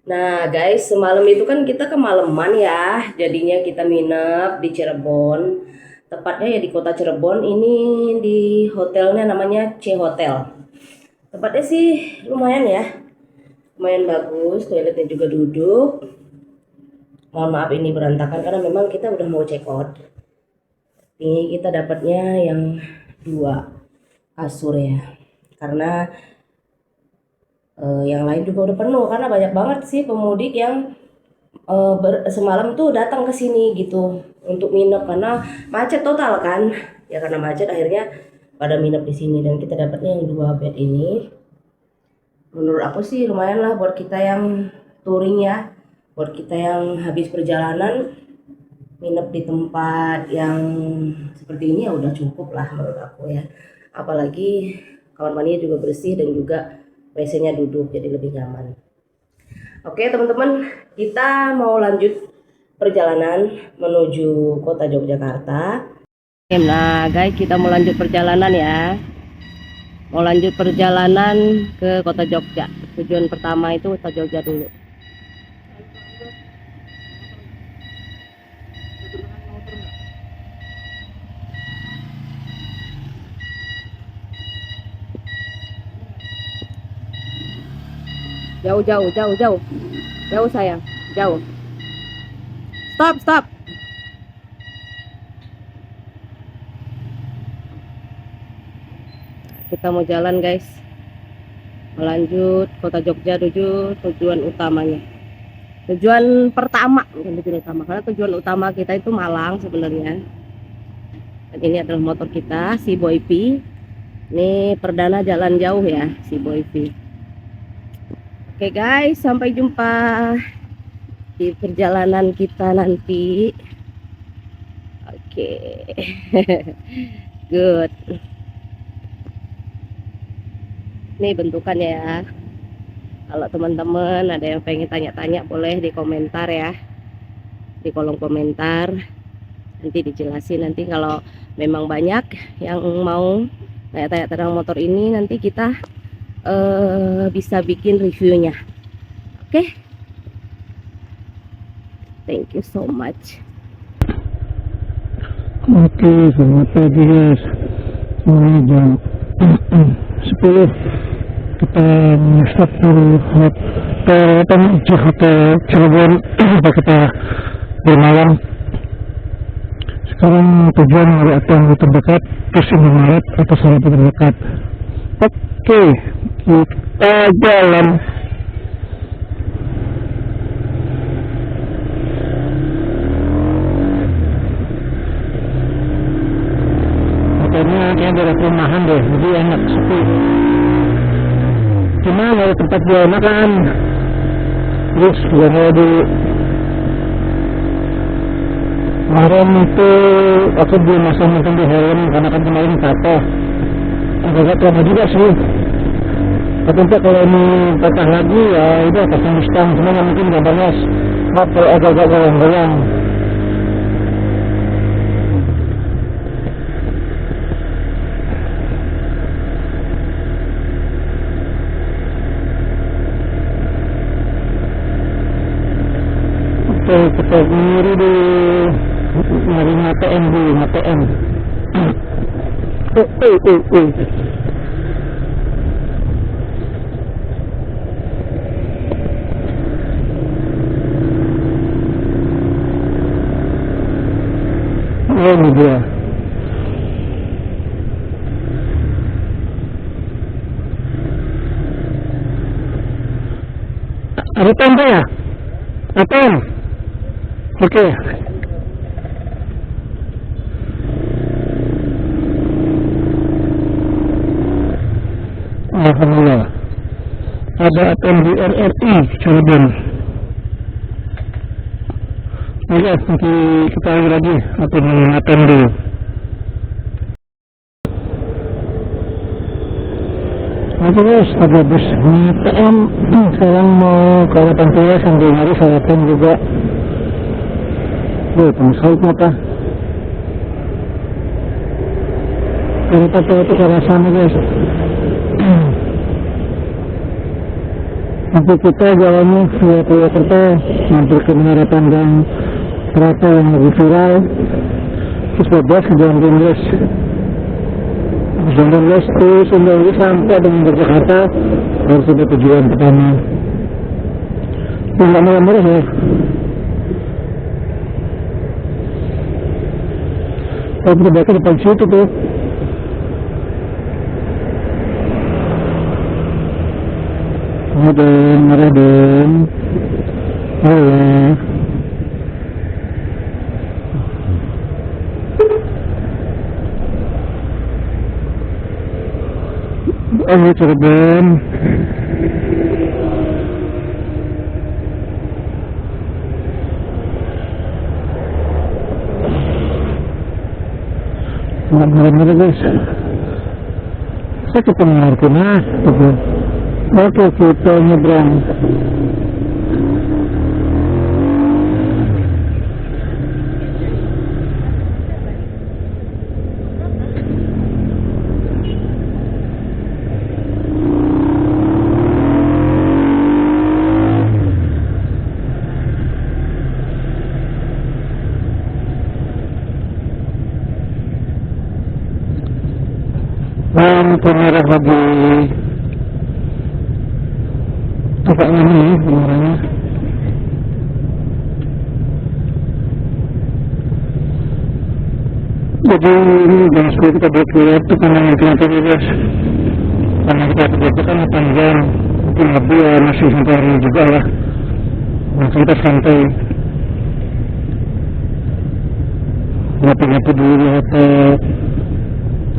Nah guys, semalam itu kan kita kemalaman ya, jadinya kita nginep di Cirebon. Tepatnya ya di kota Cirebon, ini di hotelnya namanya C Hotel. Tempatnya sih lumayan ya, lumayan bagus, toiletnya juga duduk. Mohon maaf ini berantakan karena memang kita udah mau check out. Ini kita dapatnya yang dua kasur ya, karena yang lain juga udah penuh karena banyak banget sih pemudik yang semalam tuh datang ke sini gitu untuk nginep karena macet total kan. Ya karena macet akhirnya pada nginep di sini dan kita dapatnya yang dua bed ini. Menurut aku sih lumayan lah buat kita yang touring ya, buat kita yang habis perjalanan nginep di tempat yang seperti ini ya udah cukup lah menurut aku ya. Apalagi kamar mandinya juga bersih dan juga WC-nya duduk jadi lebih nyaman. Oke teman-teman, kita mau lanjut perjalanan menuju kota Yogyakarta. Nah guys, kita mau lanjut perjalanan ya. Mau lanjut perjalanan ke kota Jogja. Tujuan pertama itu kota Jogja dulu. Jauh, jauh, jauh, jauh. Jauh sayang, jauh. Stop, stop. Kita mau jalan guys. Melanjut kota Jogja menuju tujuan utamanya. Tujuan pertama, bukan tujuan utama, karena tujuan utama kita itu Malang sebenarnya. Dan ini adalah motor kita, si Boy P. Ini perdana jalan jauh ya, si Boy P. Oke guys, sampai jumpa di perjalanan kita nanti. Oke. Good. Ini bentukannya ya. Kalau teman-teman ada yang pengen tanya-tanya boleh di komentar ya, di kolom komentar nanti dijelasin. Nanti kalau memang banyak yang mau tanya-tanya tentang motor ini nanti kita bisa bikin reviewnya. Oke, thank you so much. Oke, selamat pagi guys. Semuanya jam 10. Kita start di hotel Cirebon. Kita bermalam. Sekarang tujuan atau yang terdekat terus Indomaret atau salah terdekat. Oke, kita jalan. Hotelnya daerah perumahan deh, jadi enak sepi. Cuma nggak ada tempat jual makan. Terus juga mau di kemarin itu aku belum masang makan di helm karena kan kemarin patah. Agak lama juga sih. Tapi kalau ini patah lagi ya udah pasang Mustang, cuma nggak mungkin nggak panas. Maaf kalau agak-agak goyang-goyang. Oke, kita ngiri di nyari ATM dulu, ATM. Oh, ini dia. Ada tempe ya? ATM. Oke. Alhamdulillah. Ada ATM di RRI Cirebon. Oke, nanti kita lagi ATM dulu. Oke guys, ada bus ATM. Sekarang mau ke arah Pantura sambil nyari saya ATM juga. Panas sekali mata. Dari Papua itu ke arah sana guys. Nanti kita jalannya via Purwokerto mampir ke Menara Pandang Terata yang lagi viral, terus bebas ke Jalan Ringles. Jalan Ringles terus sampai dengan ke Jakarta, baru sampai tujuan pertama. Nggak murah-murah ya. Oh, berbeda depan situ tuh. Marah dan Allah. Oh, Cirebon. Benar-benar guys. Saya ketemu Martina. Oke, kita nyebrang. Lampu merah lagi. Tepatnya ini merahnya. Jadi ini jam 10 kita berkeluar itu karena yang kita bebas. Karena kita kerja kan 8 jam, mungkin lebih ya, masih sampai hari juga lah. Nah kita santai. Ngapain dulu di hotel.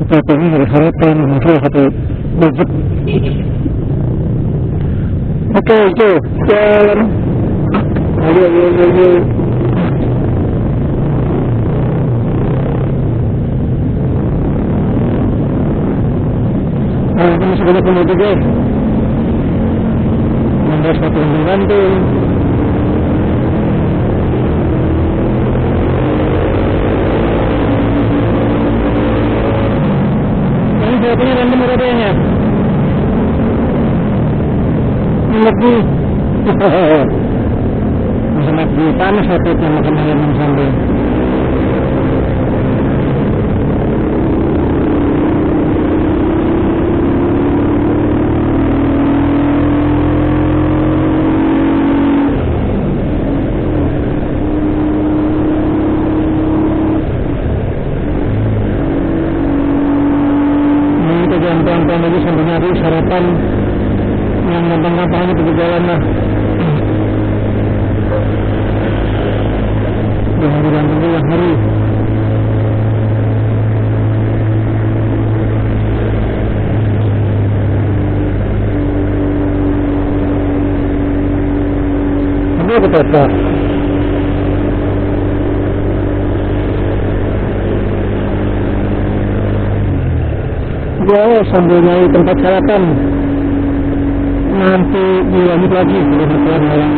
Tapi ini ada sarapan, masalah satu budget. Oke, itu jalan. Ayo. Nah, ini masih banyak pemudik guys. 16.49 tuh. Ini jawabannya random rodanya. Lebih. Sangat panas waktu itu makan ayam sambal. Gampang-gampang lagi sambil nyari sarapan yang gampang-gampang aja pergi jalan lah. Udah hari-hari dulu ya hari. Ini apa kata? Ya, sambil nyari tempat sarapan. Nanti dilanjut lagi kalau makan malam.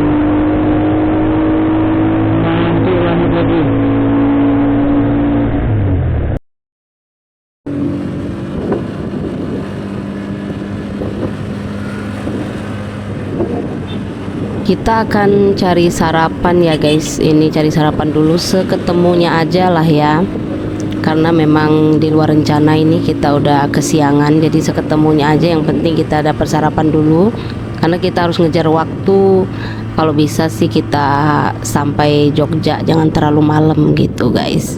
Nanti lanjut lagi. Kita akan cari sarapan ya guys. Ini cari sarapan dulu seketemunya aja lah ya. Karena memang di luar rencana ini kita udah kesiangan, jadi seketemunya aja, yang penting kita dapat sarapan dulu karena kita harus ngejar waktu. Kalau bisa sih kita sampai Jogja jangan terlalu malam gitu guys.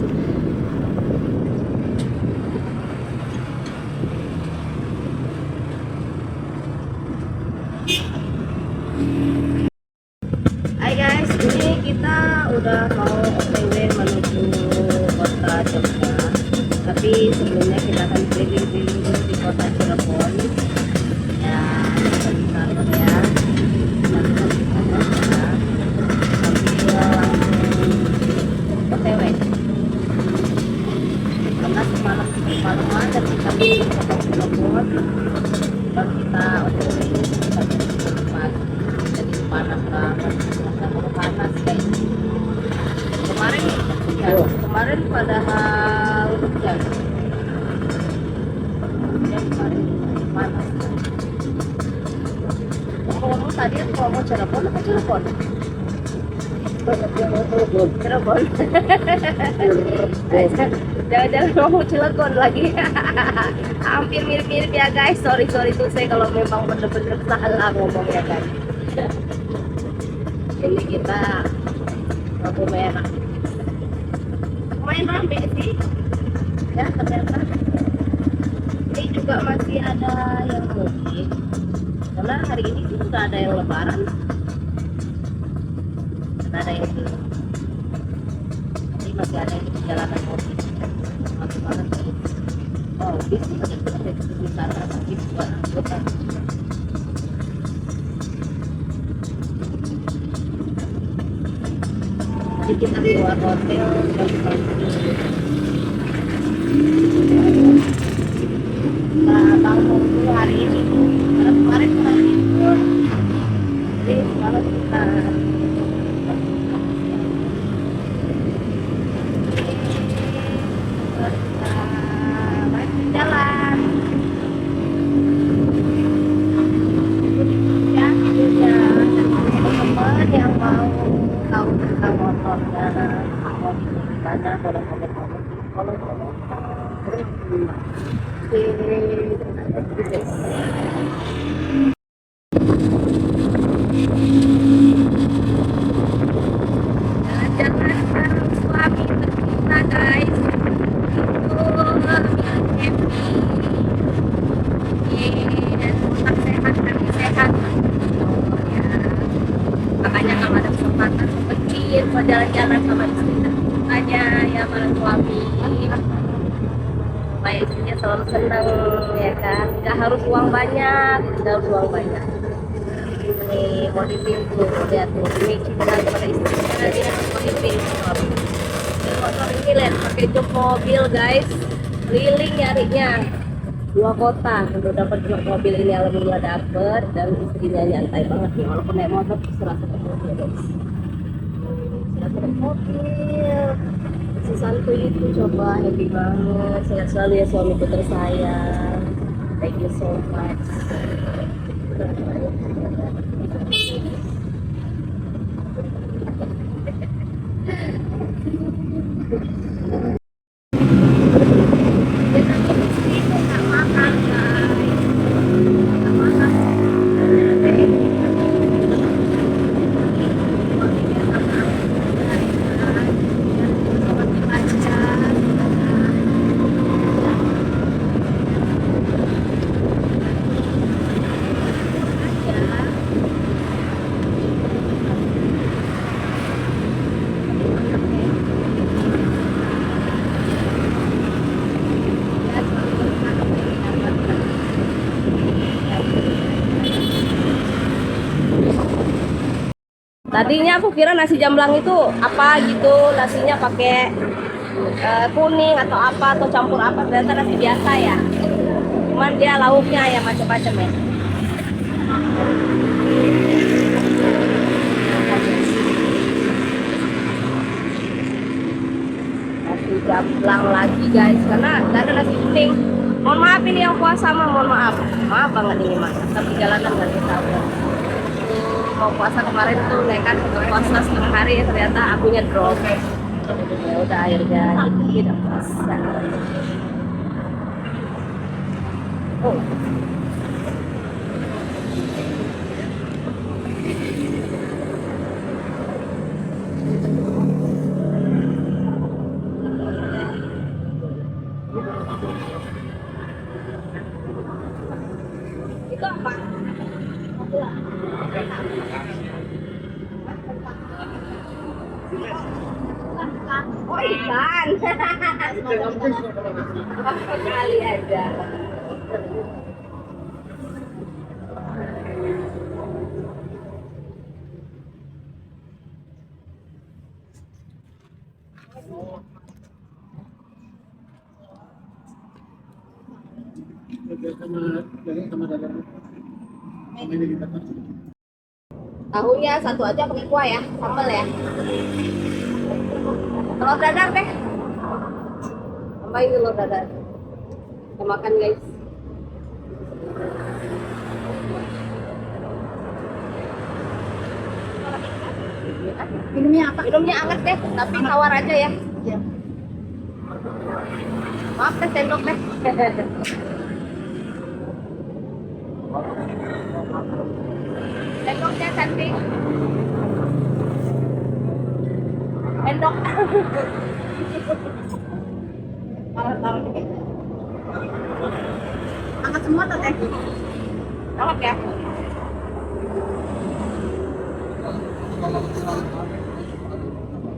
Hai guys, ini kita udah mau OTW menuju kota Jogja. Tapi sebelumnya kita akan keliling-keliling dulu di kota Cirebon. Ya, sebentar ya. Sambil langsung OTW. Karena semalaman dan kita di kota Cirebon, baru kita OTW kita di tempat. Jadi panas banget, panas guys. Kemarin padahal hujan. Kemarin panas. Ngomong-ngomong tadi aku mau Cirebon apa Cirebon? Cirebon. Jangan-jangan mau Cilegon lagi. Hampir mirip-mirip ya guys. Sorry tuh saya kalau memang bener-bener salah ngomongnya guys. Ini kita lampu merah. Lumayan rame sih. Ya ternyata. Ini juga masih ada yang mudik. Karena hari ini sih nggak ada yang lebaran. Nggak ada yang belum. Jadi masih ada yang di jalanan mudik. Masih banget sih. Oh, bis ada besar lagi buat anggota. Jadi kita keluar hotel jam 1. Nah, bangun dulu hari ini. Karena kemarin kurang tidur. Jadi sekarang kita jalan. Ya, punya teman yang mau tahu tentang motornya, mau di mana, kalau jalan-jalan bareng suami tercinta guys. Dan tetap sehat, kami sehat. Ya, makanya kalau ada kesempatan kecil mau jalan-jalan sama istri tercintanya ya bareng suami, supaya istrinya selalu senang ya kan. Nggak harus uang banyak, ini mau dipintu, lihat tuh ini cinta kepada istrinya, dia mau dipintu. Motor ini lihat pakai jok mobil guys, keliling nyarinya 2 kota untuk dapat jok mobil ini. Alhamdulillah dapet, dan istrinya nyantai banget nih walaupun naik motor serasa mobil guys, serasa mobil. Si santuy itu coba happy banget, sehat selalu ya suamiku tersayang, thank you so much. Tadinya aku kira nasi jamblang itu apa gitu, nasinya pakai kuning atau apa atau campur apa, ternyata nasi biasa ya. Cuman dia lauknya ya macam-macam ya. Nasi jamblang lagi guys, karena nggak ada nasi kuning. Mohon maaf ini yang puasa mah, mohon maaf. Maaf banget ini mas, tapi jalanan nggak tahu. Mau puasa kemarin tuh nekat puasa setengah hari ya, ternyata akunya drop. Ya udah akhirnya tidak puasa. Oh. Itu apa? Oh ikan. Kali aja. Tahunya satu aja pakai kuah ya, sambal ya. Telur dadar deh. Tambahin telur dadar. Kita makan guys. Minumnya apa? Minumnya anget deh, tapi tawar aja ya. Iya. Maaf teh, sendok teh. Sendoknya cantik. Sendok. Taruh dikit. Angkat semua tuh teh. Anget ya.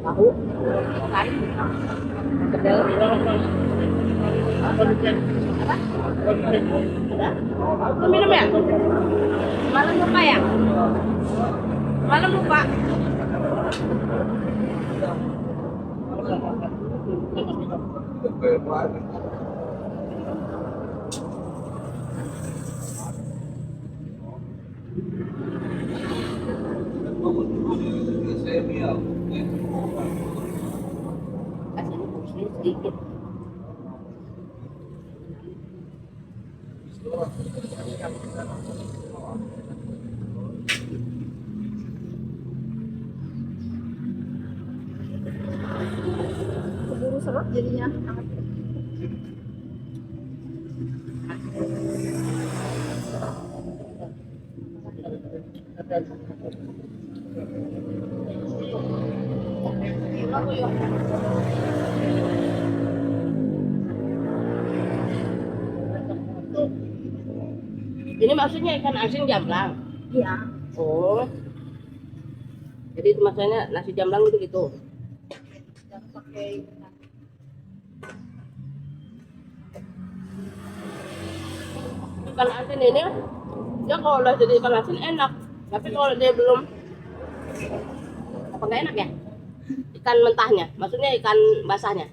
Tahu. Kan. Kedel. Apa? Ada? Lu minum ya? Malam lupa ya? Malam lupa. Kasihnya porsinya sedikit. Keburu seret jadinya. Angkat. Ini maksudnya ikan asin jamblang. Iya. Oh. Jadi itu maksudnya nasi jamblang itu gitu. Jangan pakai Ikan asin ini ya kalau udah jadi ikan asin enak. Tapi kalau dia belum apa nggak enak ya? Ikan mentahnya, maksudnya ikan basahnya.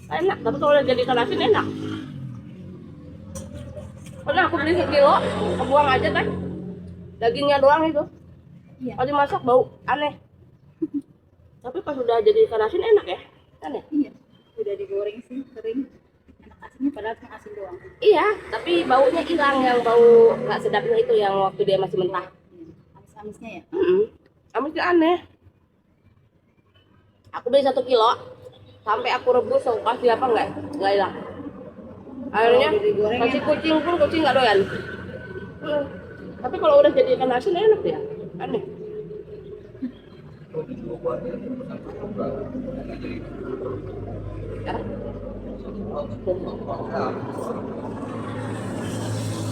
Enak, tapi kalau udah jadi ikan asin enak. Pernah aku beli sekilo, aku buang aja kan. Dagingnya doang itu. Iya. Kalau dimasak bau aneh. Tapi pas udah jadi ikan asin enak ya? Aneh. Iya. Udah digoreng sih kering. Enak asinnya padahal cuma asin doang. Iya, tapi baunya hilang, yang bau nggak sedapnya itu yang waktu dia masih mentah. Amis-amisnya ya. Amisnya aneh. Aku beli 1 kilo, sampai aku rebus aku kasih apa nggak hilang. Akhirnya Kalau digoreng kasih enak. kucing pun kucing nggak doyan. Tapi kalau udah jadi ikan asin enak ya, aneh. Ya.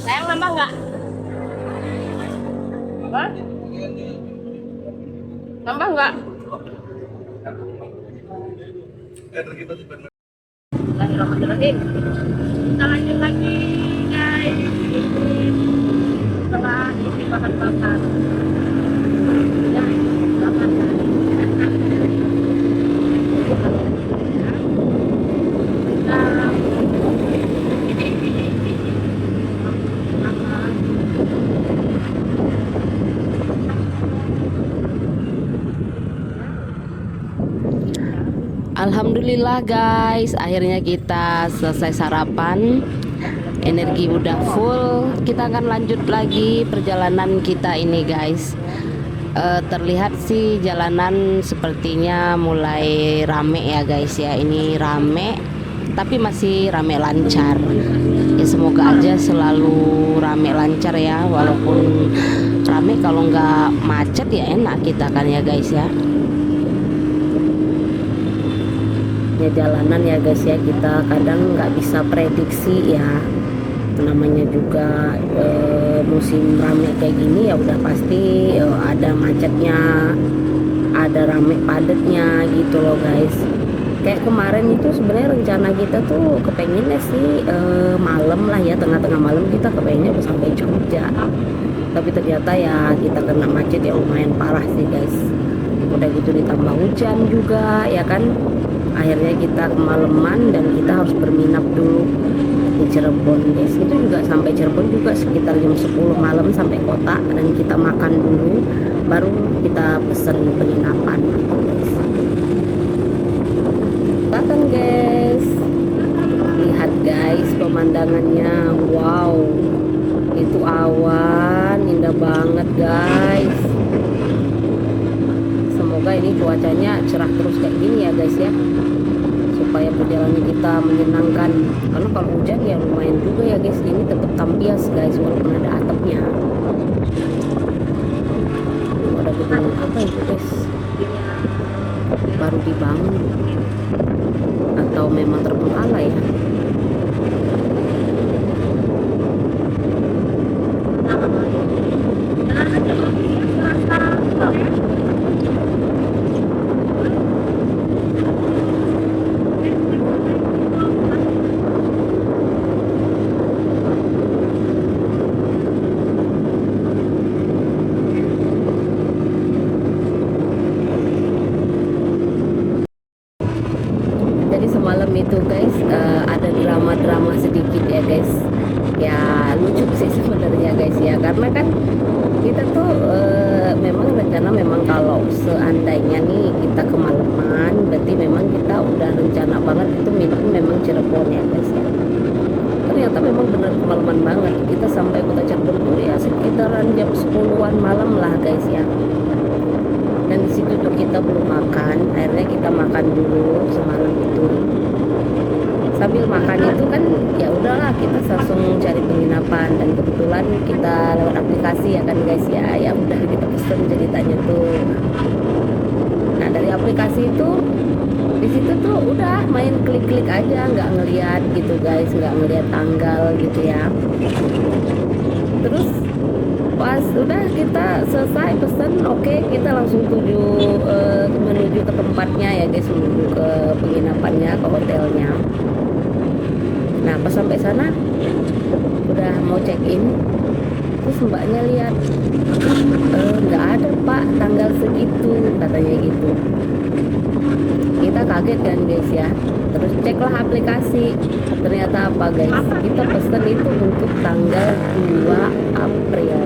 Sayang nambah nggak? Hah? Nambah nggak? Bismillahirrahmanirrahim. Kita lanjut lagi guys. Setelah isi bahan bakar. Ya, bakar. Alhamdulillah guys, akhirnya kita selesai sarapan. Energi udah full. Kita akan lanjut lagi perjalanan kita ini guys. Terlihat sih jalanan sepertinya mulai rame ya guys ya. Ini rame, tapi masih rame lancar. Ya semoga aja selalu rame lancar ya. Walaupun rame, kalau nggak macet ya enak kita kan ya guys ya. Ya jalanan ya guys ya, kita kadang nggak bisa prediksi ya, namanya juga musim rame kayak gini ya udah pasti ada macetnya, ada rame padatnya gitu loh guys. Kayak kemarin itu sebenarnya rencana kita tuh kepengennya sih malam lah ya, tengah-tengah malam kita kepengennya sampai Jogja, tapi ternyata ya kita kena macet yang lumayan parah sih guys. Udah gitu ditambah hujan juga ya kan, akhirnya kita kemalaman dan kita harus berminap dulu di Cirebon guys. Itu juga sampai Cirebon juga sekitar jam 10 malam sampai kota, dan kita makan dulu baru kita pesen penginapan gitu guys. Datang guys, lihat guys pemandangannya, wow, itu awan indah banget guys. semoga ini cuacanya cerah terus kayak gini ya guys ya, supaya perjalanan kita menyenangkan. Karena kalau hujan ya lumayan juga ya guys, ini tetap tampias guys walaupun ada atapnya. Ada gedung apa itu guys, baru dibangun atau memang terbengkalai ya. Jadi semalam itu guys ada drama-drama sedikit ya guys, ya lucu sih sebenarnya guys ya, karena kan kita tuh memang rencana memang kalau seandainya nih kita kemalaman, berarti memang kita udah rencana banget itu memang Cirebon ya guys ya. Ternyata memang benar kemalaman banget, kita sampai kota Cirebon tuh ya sekitaran jam 10-an malam lah guys ya. Dan di situ tuh kita belum makan, akhirnya kita makan dulu semalam itu. Sambil makan itu kan ya udahlah kita langsung cari penginapan, dan kebetulan kita lewat aplikasi ya kan guys ya, ya udah kita pesen ceritanya tuh. Nah dari aplikasi itu di situ tuh udah main klik-klik aja, nggak ngeliat gitu guys, nggak ngeliat tanggal gitu ya. Terus pas udah kita selesai pesen, oke, kita langsung menuju ke tempatnya ya guys, menuju ke penginapannya, ke hotelnya. Nah pas sampai sana udah mau check in, terus mbaknya lihat nggak ada pak tanggal segitu, katanya gitu. Kita kaget kan guys ya, terus ceklah aplikasi, ternyata apa guys, kita pesen itu untuk tanggal 2 April,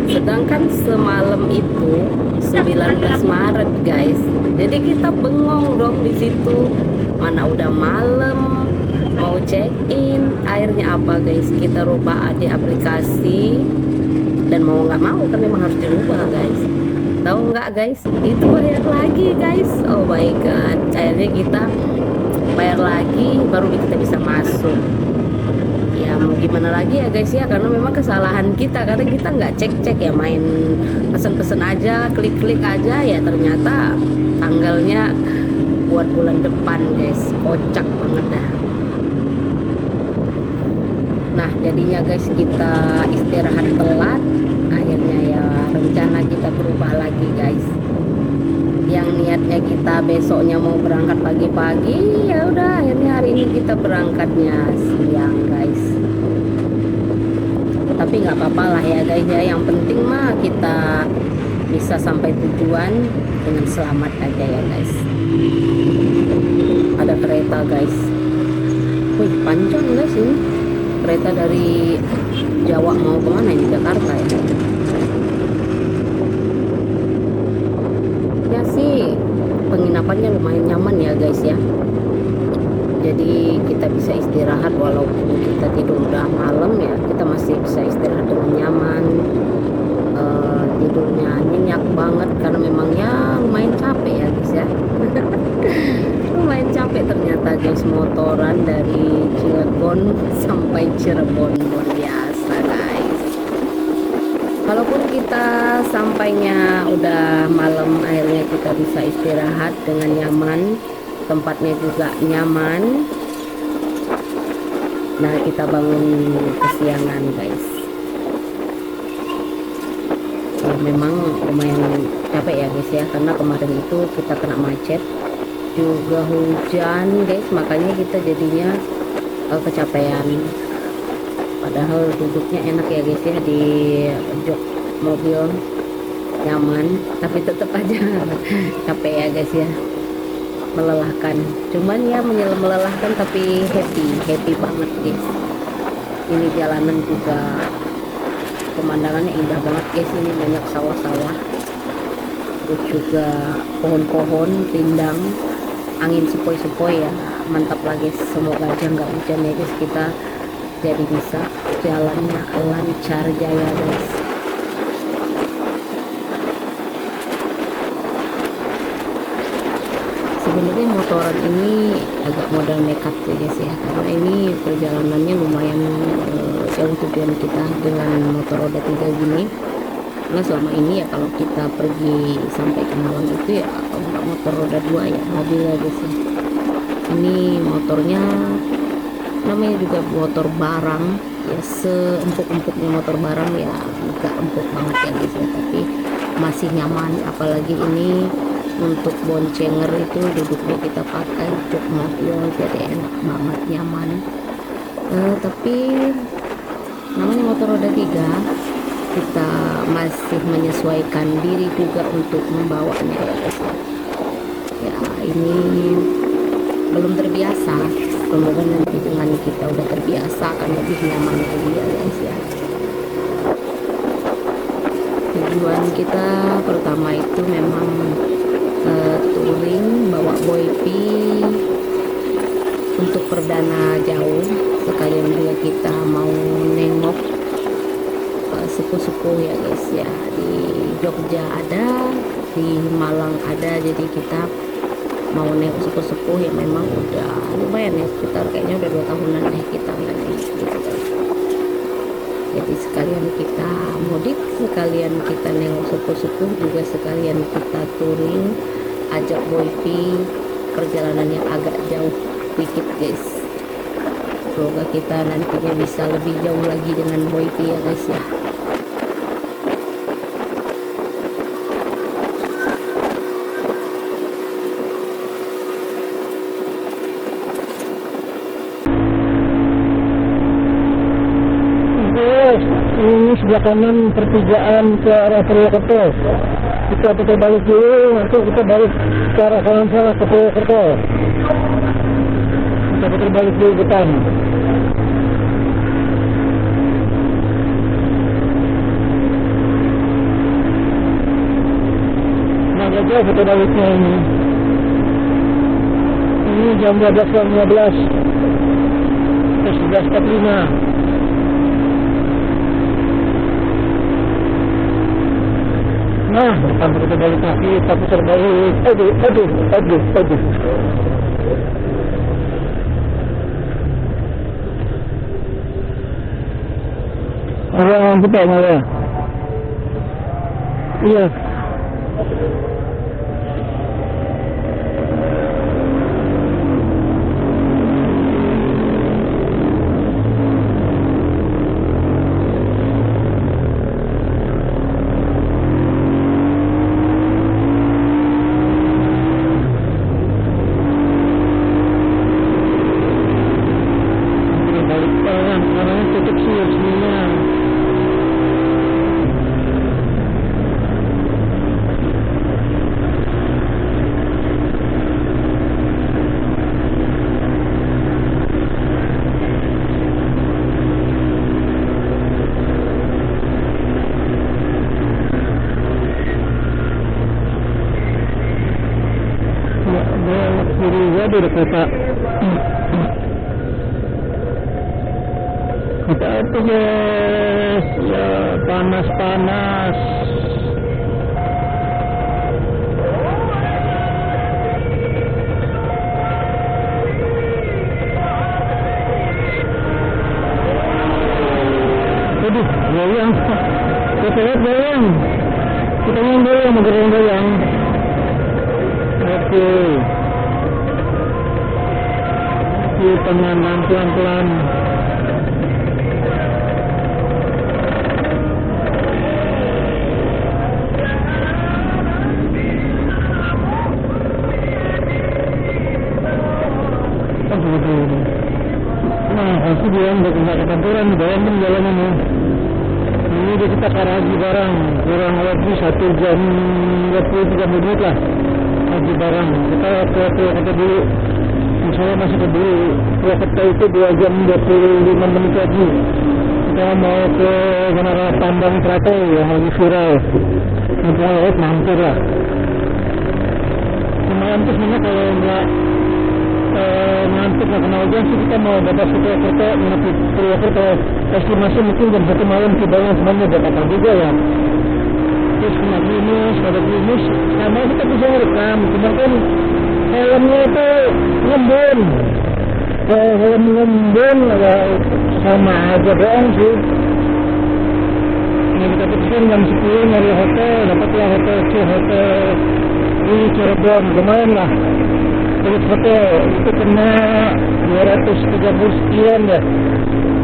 sedangkan semalam itu 19 Maret guys. Jadi kita bengong dong di situ, mana udah malam mau check in, akhirnya apa guys, kita rubah di aplikasi, dan mau nggak mau kan memang harus dirubah guys. Tahu nggak guys, itu bayar lagi guys, oh my god, akhirnya kita bayar lagi baru kita bisa masuk. Ya mau gimana lagi ya guys ya, karena memang kesalahan kita, karena kita nggak cek-cek ya, main pesen-pesen aja, klik-klik aja, ya ternyata tanggalnya buat bulan depan guys, kocak banget dah. Nah jadinya guys kita istirahat telat, akhirnya ya rencana kita berubah lagi guys. Yang niatnya kita besoknya mau berangkat pagi-pagi, ya udah akhirnya hari ini kita berangkatnya siang guys. Tapi nggak apa-apa lah ya guys ya, yang penting mah kita bisa sampai tujuan dengan selamat aja ya guys. Ada kereta guys, wih panjang guys ini kereta dari Jawa mau kemana ini, Jakarta ya. Ya sih penginapannya lumayan nyaman ya guys ya, jadi kita bisa istirahat walaupun kita tidur udah malam ya, kita masih bisa istirahat dengan nyaman. Tidurnya nyenyak banget karena memang ya lumayan capek ya guys ya. Lumayan capek ternyata guys, motoran dari Cilegon sampai Cirebon, luar biasa guys. Walaupun kita sampainya udah malam, akhirnya kita bisa istirahat dengan nyaman, tempatnya juga nyaman. Nah kita bangun kesiangan guys. Memang lumayan capek ya guys ya, karena kemarin itu kita kena macet juga hujan guys, makanya kita jadinya kecapean. Padahal duduknya enak ya guys ya, di jok mobil nyaman, tapi tetap aja capek ya guys ya, melelahkan. Cuman ya melelahkan tapi happy banget guys. Ini jalanan juga pemandangannya indah banget guys, ini banyak sawah-sawah, terus juga pohon-pohon rindang, angin sepoi-sepoi ya, mantap lagi. Semoga aja nggak hujan ya guys, kita jadi bisa jalannya lancar jaya guys. Sebenarnya motoran ini agak modal nekat ya guys ya, karena ini perjalanannya lumayan jauh tujuan kita dengan motor roda 3 gini. Karena selama ini ya kalau kita pergi sampai ke Malang itu ya nggak motor roda 2 ya, mobil ya guys ya. Ini motornya namanya juga motor barang ya, seempuk-empuknya motor barang ya, nggak empuk banget ya guys ya, tapi masih nyaman. Apalagi ini untuk boncenger itu duduknya kita pakai jok mobil, jadi enak banget, nyaman. Tapi namanya motor roda 3, kita masih menyesuaikan diri juga untuk membawanya ya guys ya. Ini belum terbiasa, semoga nanti dengan kita udah terbiasa akan lebih nyaman lagi ya guys ya. Tujuan kita pertama itu memang touring bawa Boypi untuk perdana jauh, sekalian juga kita mau nengok sepuh-sepuh ya guys ya. Di Jogja ada, di Malang ada, jadi kita mau nengok sepuh-sepuh yang memang udah lumayan ya, sekitar kayaknya udah 2 tahunan deh kita nggak nengok gitu guys. Jadi sekalian kita mudik, sekalian kita nengok sepuh-sepuh, juga sekalian kita touring, ajak Boypi, perjalanannya agak jauh dikit guys. Semoga kita nantinya bisa lebih jauh lagi dengan Boypi ya guys ya. Ini sebelah kanan pertigaan ke arah Purwokerto. Kita putar balik dulu, nanti kita balik ke arah kanan sana ke Purwokerto. Kita putar balik dulu depan. Nah, aja putar baliknya ini. Ini jam 12.15. 11.45. Nah, depan kita balik lagi, kita putar balik. Aduh. Orang kita malah. Iya. Ada kereta. Kita itu guys, ya panas. Aduh, goyang. Kita lihat goyang. Kita goyang, goyang. Oke. Penganan pelan-pelan. Nah, pasti dia nggak ketampuran, bayangin jalan ini. Ini udah kita ke arah Haji Barang, kurang lebih 1 jam 23 menit lah. Haji Barang, kita kata dulu. Saya masih ke Purwokerto itu 2 jam 25 menit lagi. Kita mau ke Menara Pandang Kraton yang lagi viral. Nanti lewat mampir lah. Lumayan tuh sebenarnya kalau nggak ngantuk nggak kena hujan sih, kita mau bebas ke Purwokerto, menuju Purwokerto. Estimasi mungkin jam 1 malam tibanya, sebenarnya udah kapal juga ya. Terus kena gerimis, sama kita bisa rekam, cuma kan helmnya itu ngembun. Helm ngembun ya sama aja doang sih. Ini kita pesan jam 10 nyari hotel, dapatlah hotel di Cirebon, lumayan lah. Dari hotel itu kena 230 sekian ya.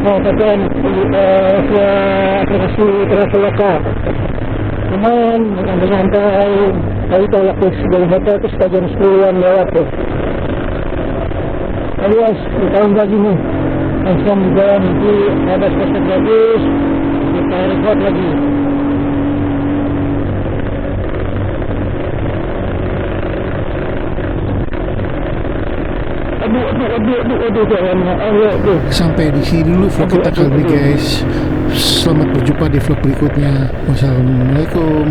Oh, tapi via aplikasi Traveloka. Lumayan, santai. Tapi kalau dari hotel itu sekitar jam 10-an lewat tuh. Alias, tahun lagi nih. Langsung jalan nanti ada spesial gratis. Kita record lagi. Aduh. Sampai di sini dulu vlog kita kali ini guys. Selamat berjumpa di vlog berikutnya. Wassalamualaikum.